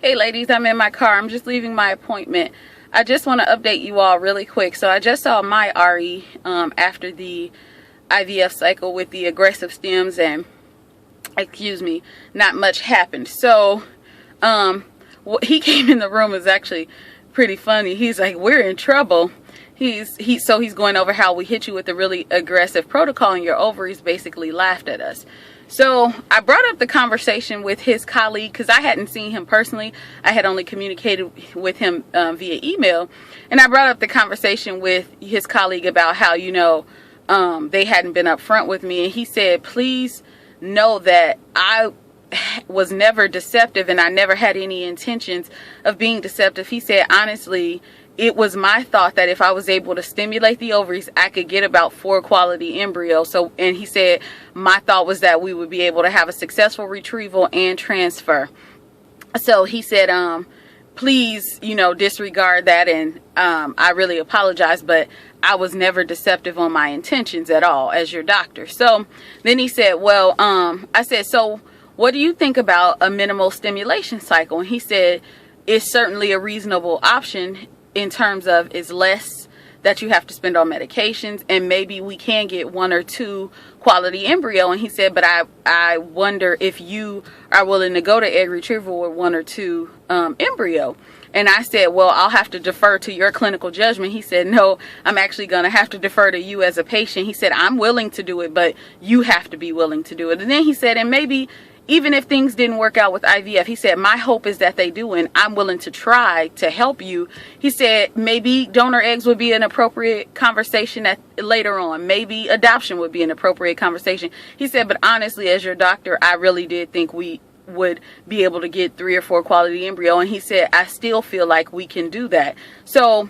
Hey ladies, I'm in my car. I'm just leaving my appointment. I just want to update you all really quick. So I just saw my RE after the IVF cycle with the aggressive stems, and excuse me, not much happened. So he came in the room, is actually pretty funny. He's like, we're in trouble. He's going over how we hit you with a really aggressive protocol and your ovaries basically laughed at us. So I brought up the conversation with his colleague because I hadn't seen him personally. I had only communicated with him via email. And I brought up the conversation with his colleague about how, they hadn't been upfront with me. And he said, please know that I was never deceptive and I never had any intentions of being deceptive. He said, honestly, it was my thought that if I was able to stimulate the ovaries, I could get about 4 quality embryos. So, and he said, my thought was that we would be able to have a successful retrieval and transfer. So he said, please, disregard that. And I really apologize, but I was never deceptive on my intentions at all as your doctor. So then he said, well, I said, so what do you think about a minimal stimulation cycle? And he said, it's certainly a reasonable option in terms of it's less that you have to spend on medications, and maybe we can get 1 or 2 quality embryo. And he said, but I wonder if you are willing to go to egg retrieval with 1 or 2 embryo. And I said, well, I'll have to defer to your clinical judgment. He said, no, I'm actually going to have to defer to you as a patient. He said, I'm willing to do it, but you have to be willing to do it. And then he said, and maybe even if things didn't work out with IVF, he said, my hope is that they do, and I'm willing to try to help you. He said, maybe donor eggs would be an appropriate conversation later on. Maybe adoption would be an appropriate conversation. He said, but honestly, as your doctor, I really did think we would be able to get 3 or 4 quality embryo. And he said, I still feel like we can do that. So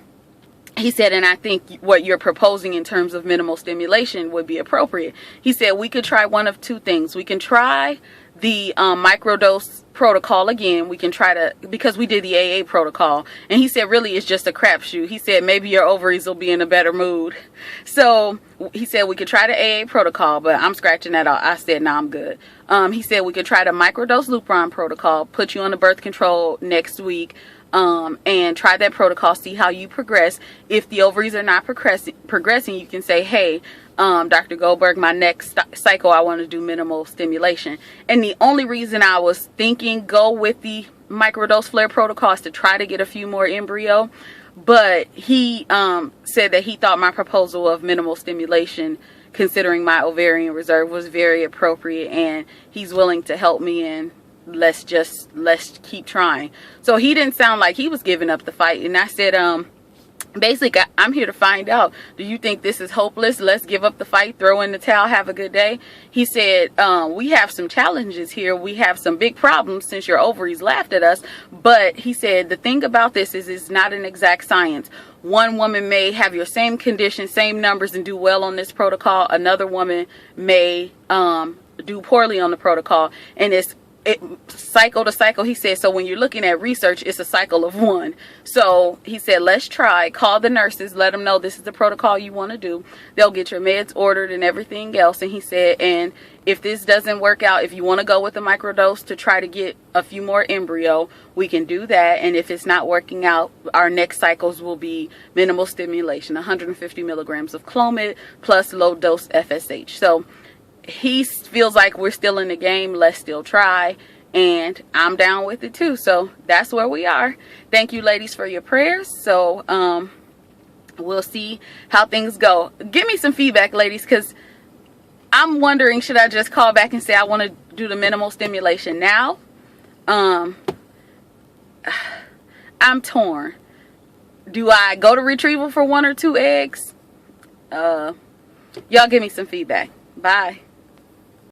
he said, and I think what you're proposing in terms of minimal stimulation would be appropriate. He said, we could try one of 2 things. We can try the microdose protocol again. We can try to, because we did the AA protocol, and he said really it's just a crapshoot. He said maybe your ovaries will be in a better mood. So he said we could try the AA protocol, but I'm scratching that out. I said no, I'm good. He said we could try the microdose Lupron protocol, put you on the birth control next week, and try that protocol, see how you progress. If the ovaries are not progressing, you can say, hey, Dr. Goldberg, my next cycle, I want to do minimal stimulation. And the only reason I was thinking go with the microdose flare protocol is to try to get a few more embryo. But he said that he thought my proposal of minimal stimulation, considering my ovarian reserve, was very appropriate, and he's willing to help me, and let's keep trying. So he didn't sound like he was giving up the fight. And I said, basically, I'm here to find out, do you think this is hopeless? Let's give up the fight, throw in the towel, have a good day. He said, we have some challenges here. We have some big problems since your ovaries laughed at us. But he said, the thing about this is it's not an exact science. One woman may have your same condition, same numbers, and do well on this protocol. Another woman may do poorly on the protocol. And it's cycle to cycle. He said, so when you're looking at research, it's a cycle of 1. So he said, let's try, call the nurses, let them know this is the protocol you want to do. They'll get your meds ordered and everything else. And he said, and if this doesn't work out, if you want to go with the microdose to try to get a few more embryo, we can do that. And if it's not working out, our next cycles will be minimal stimulation, 150 milligrams of Clomid plus low dose FSH. So he feels like we're still in the game. Let's still try, and I'm down with it too. So that's where we are. Thank you ladies for your prayers. So we'll see how things go. Give me some feedback, ladies, because I'm wondering, should I just call back and say I want to do the minimal stimulation now? I'm torn. Do I go to retrieval for 1 or 2 eggs? Y'all give me some feedback. Bye.